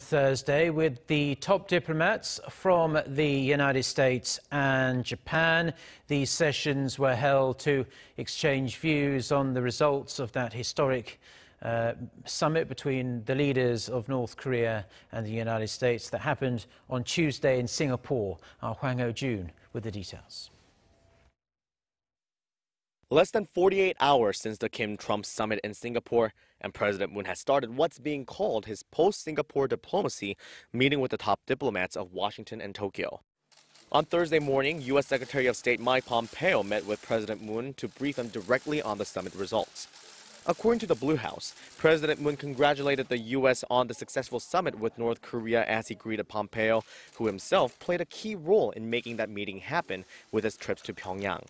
Thursday with the top diplomats from the United States and Japan. These sessions were held to exchange views on the results of that historic summit between the leaders of North Korea and the United States that happened on Tuesday in Singapore. Our Hwang Hojun with the details. Less than 48 hours since the Kim-Trump summit in Singapore, and President Moon has started what's being called his post-Singapore diplomacy, meeting with the top diplomats of Washington and Tokyo. On Thursday morning, U.S. Secretary of State Mike Pompeo met with President Moon to brief him directly on the summit results. According to the Blue House, President Moon congratulated the U.S. on the successful summit with North Korea as he greeted Pompeo, who himself played a key role in making that meeting happen with his trips to Pyongyang.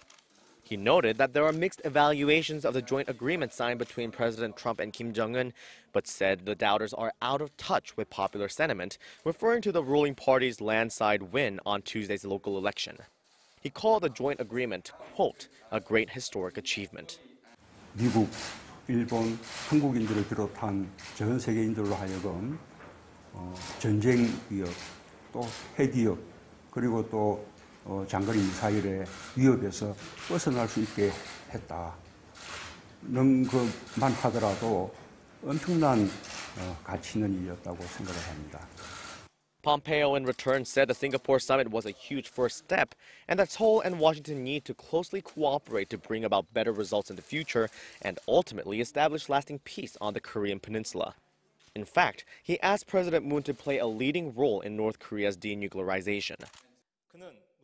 He noted that there are mixed evaluations of the joint agreement signed between President Trump and Kim Jong-un, but said the doubters are out of touch with popular sentiment, referring to the ruling party's landslide win on Tuesday's local election. He called the joint agreement, quote, a great historic achievement. 미국, 일본, 한국인들을 비롯한 전 세계인들로 하여금 전쟁 위협, 또 핵위협, 그리고 또 장거리 미사일의 위협에서 벗어날 수 있게 했다. 는 것만 하더라도 엄청난 가치 있는 일이었다고 생각을 합니다. Pompeo in return said the Singapore summit was a huge first step and that Seoul and Washington need to closely cooperate to bring about better results in the future and ultimately establish lasting peace on the Korean peninsula. In fact, he asked President Moon to play a leading role in North Korea's denuclearization.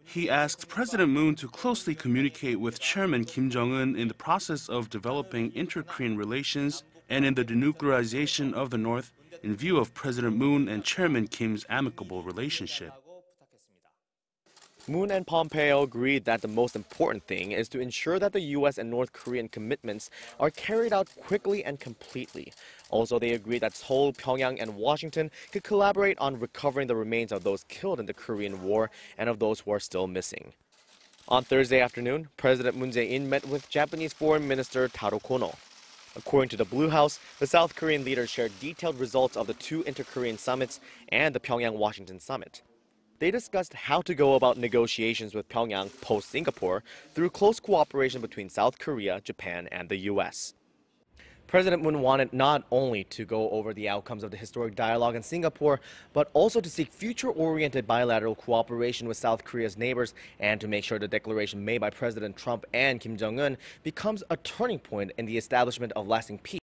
He asked President Moon to closely communicate with Chairman Kim Jong-un in the process of developing inter-Korean relations and in the denuclearization of the North in view of President Moon and Chairman Kim's amicable relationship. Moon and Pompeo agreed that the most important thing is to ensure that the U.S. and North Korean commitments are carried out quickly and completely. Also, they agreed that Seoul, Pyongyang, and Washington could collaborate on recovering the remains of those killed in the Korean War and of those who are still missing. On Thursday afternoon, President Moon Jae-in met with Japanese Foreign Minister Taro Kono. According to the Blue House, the South Korean leaders shared detailed results of the two inter-Korean summits and the Pyongyang-Washington summit. They discussed how to go about negotiations with Pyongyang post-Singapore through close cooperation between South Korea, Japan, and the U.S. President Moon wanted not only to go over the outcomes of the historic dialogue in Singapore, but also to seek future-oriented bilateral cooperation with South Korea's neighbors and to make sure the declaration made by President Trump and Kim Jong-un becomes a turning point in the establishment of lasting peace.